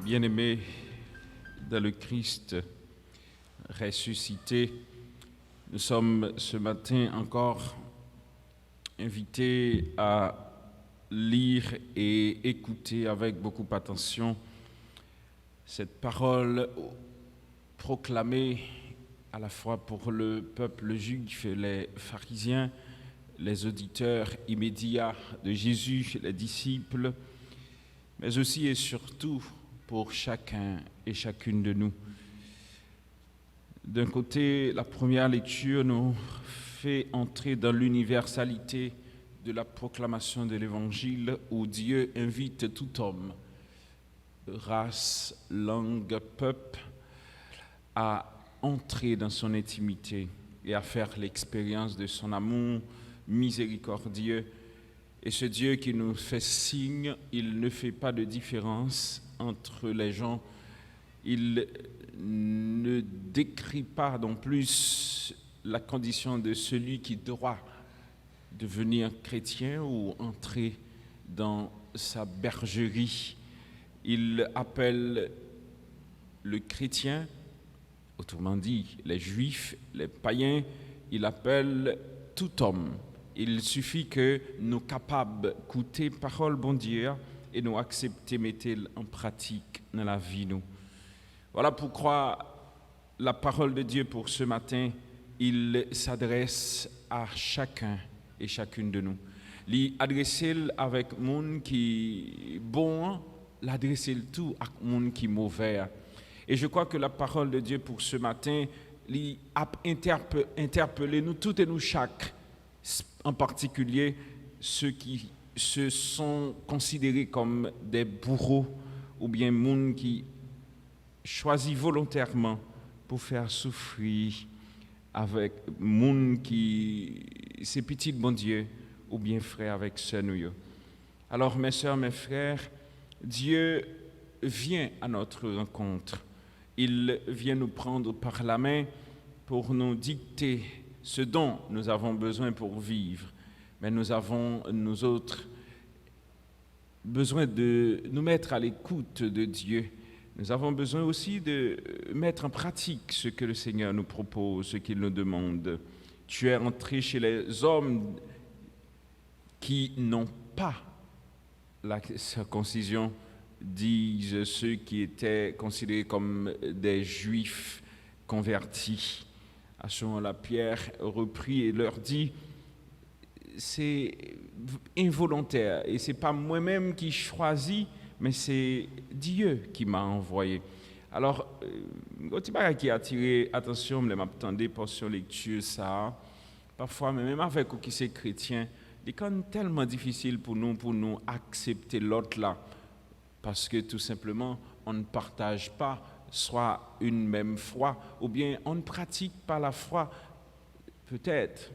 Bien-aimés dans le Christ ressuscité, nous sommes ce matin encore invités à lire et écouter avec beaucoup d'attention cette parole proclamée à la fois pour le peuple juif, les pharisiens, les auditeurs immédiats de Jésus, les disciples, mais aussi et surtout pour chacun et chacune de nous. D'un côté, la première lecture nous fait entrer dans l'universalité de la proclamation de l'Évangile où Dieu invite tout homme, race, langue, peuple, à entrer dans son intimité et à faire l'expérience de son amour miséricordieux. Et ce Dieu qui nous fait signe, il ne fait pas de différence entre les gens. Il ne décrit pas non plus la condition de celui qui doit devenir chrétien ou entrer dans sa bergerie. Il appelle le chrétien, autrement dit les juifs, les païens, il appelle tout homme. Il suffit que nous capables d'écouter parole bon Dieu et nous accepter mettre en pratique dans la vie nous. Voilà pourquoi la parole de Dieu pour ce matin, il s'adresse à chacun et chacune de nous. L'adresser avec monde qui bon, l'adresser tout à monde qui mauvais. Et je crois que la parole de Dieu pour ce matin, il a interpellé nous toutes et nous chaque, en particulier ceux qui se sont considérés comme des bourreaux ou bien monde qui choisit volontairement pour faire souffrir avec monde qui c'est petit bon Dieu ou bien frère avec sœur nous. Alors mes sœurs, mes frères, Dieu vient à notre rencontre. Il vient nous prendre par la main pour nous dicter ce dont nous avons besoin pour vivre. Mais nous avons, nous autres, besoin de nous mettre à l'écoute de Dieu. Nous avons besoin aussi de mettre en pratique ce que le Seigneur nous propose, ce qu'il nous demande. Tu es entré chez les hommes qui n'ont pas la circoncision, disent ceux qui étaient considérés comme des juifs convertis. À ce moment-là, Pierre reprit et leur dit, c'est involontaire et c'est pas moi-même qui choisis, mais c'est Dieu qui m'a envoyé. Alors, petit qui a attiré attention, je m'attendais pour sur lecture ça. Parfois, même avec qui c'est chrétien, c'est quand même tellement difficile pour nous accepter l'autre là, parce que tout simplement, on ne partage pas soit une même foi, ou bien on ne pratique pas la foi. Peut-être,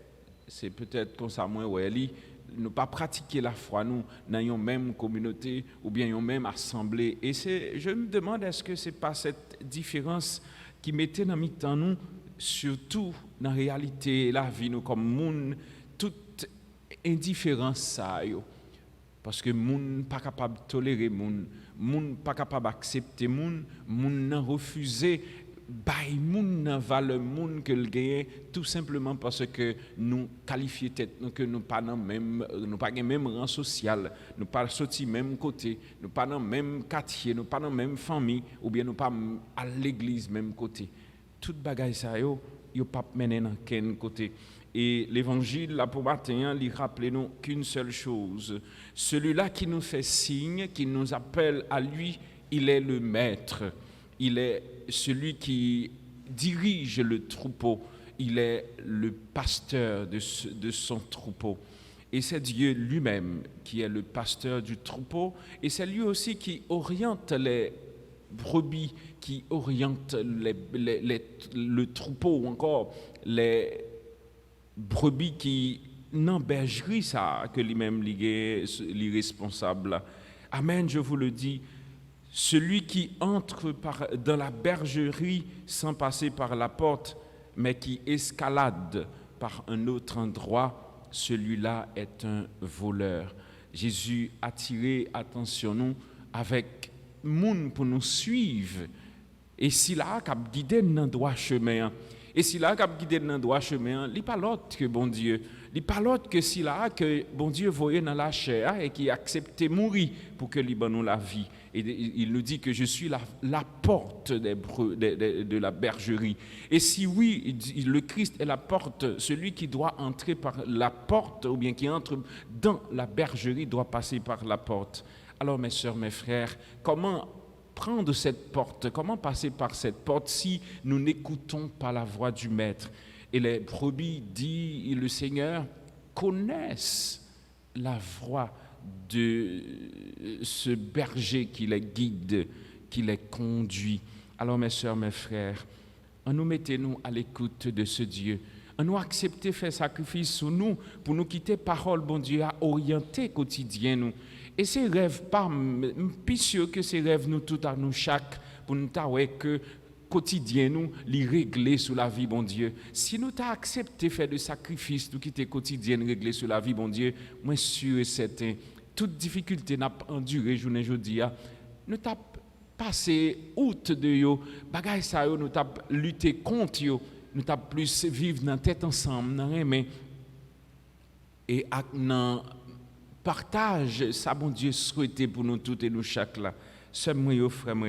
c'est peut-être comme ça, moi, ouais, ne pas pratiquer la foi, nous, dans une même communauté, ou bien une même assemblée. Et je me demande, est-ce que ce n'est pas cette différence qui mettait dans mi-temps nous, surtout dans la réalité, la vie, nous, comme monde, toute indifférence, ça, yo. Parce que moun pas capable de tolérer moun pas capable d'accepter moun n'a refusé bay moun n'a valeur moun que le gagne tout simplement parce que nous qualifier tête que nous pas dans même nous pas même rang social, nous pas sorti même côté, nous pas dans même quartier, nous pas dans même famille ou bien nous pas à l'église même côté. Toute bagaille ça yo pas mené dans quel côté. Et l'évangile, là pour matin, il rappelle nous qu'une seule chose. Celui-là qui nous fait signe, qui nous appelle à lui, il est le maître. Il est celui qui dirige le troupeau. Il est le pasteur de son troupeau. Et c'est Dieu lui-même qui est le pasteur du troupeau. Et c'est lui aussi qui oriente les brebis, qui oriente le troupeau ou encore les brebis qui n'en bergerie ça que lui-même l'irresponsable. Amen, je vous le dis, celui qui entre dans la bergerie sans passer par la porte, mais qui escalade par un autre endroit, celui-là est un voleur. Jésus a attiré attention nous avec monde pour nous suivre. Et si là, cap guider dans droit chemin. Et si là, cap guider dans droit chemin, il pas l'autre que bon Dieu. Il pas l'autre que si là, que bon Dieu voyait dans la chair et qui acceptait mourir pour que lui donne nous la vie. Et il nous dit que je suis la porte de la bergerie. Et si oui, le Christ est la porte, celui qui doit entrer par la porte, ou bien qui entre dans la bergerie, doit passer par la porte. Alors mes sœurs, mes frères, comment prendre cette porte, comment passer par cette porte si nous n'écoutons pas la voix du Maître? Et les brebis, dit le Seigneur, connaissent la voix de ce berger qui les guide, qui les conduit. Alors mes sœurs, mes frères, nous mettez-nous à l'écoute de ce Dieu. Nous accepter faire sacrifice sur nous pour nous quitter parole, bon Dieu, à orienter quotidien nous. Et ces rêves, pas pitié que ces rêves nous tout à nous chaque, pour nous taouer que quotidien nous les régler sur la vie, bon Dieu. Si nous t'as accepté faire de sacrifice, nous quitter quotidien régler sur la vie, bon Dieu, moi sûr et certain, toute difficulté n'a pas enduré journée aujourd'hui, nous t'as passé outre de yo, bagay ça yo, nous t'as lutté contre yo, nous t'as plus vivre dans tête ensemble, dans aimer et dans partage ça, bon Dieu, souhaité pour nous toutes et nous chaque là. Sœurs moi, frères moi,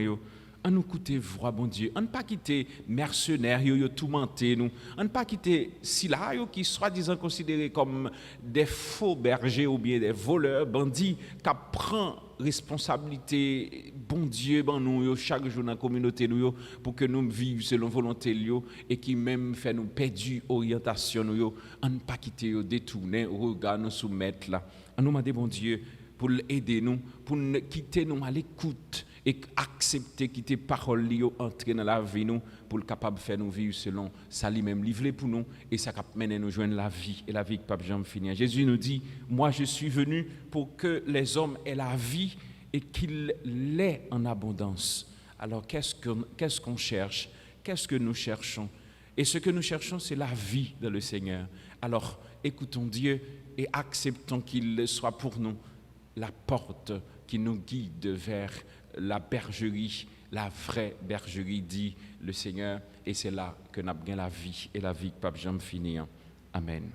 on nous écouter voix, bon Dieu. On ne pas quitter mercenaires, yo tourmenté nous. On ne pas quitter Sila, qui soi-disant considérés comme des faux bergers ou bien des voleurs, bandits, qui prennent responsabilité, bon Dieu, ben nous, chaque jour dans la communauté, nous, pour que nous vivions selon volonté, et qui même fait nous perdre orientation, nous, on ne pas quitter, détourner, regard nous soumettre là. On nous demande, bon Dieu, pour aider nous, pour quitter nous à l'écoute et accepter quitter parole li entrer dans la vie nous pour le capable faire nous vivre selon ça lui-même livré pour nous et ça cap mener nous joindre la vie et la vie que pas jamais finir. Jésus nous dit moi je suis venu pour que les hommes aient la vie et qu'ils l'aient en abondance. Alors qu'est-ce qu'on cherche? Qu'est-ce que nous cherchons? Et ce que nous cherchons c'est la vie dans le Seigneur. Alors écoutons Dieu et acceptons qu'il soit pour nous la porte qui nous guide vers la bergerie, la vraie bergerie, dit le Seigneur, et c'est là que nous avons la vie, et la vie qui ne peut jamais finir. Amen.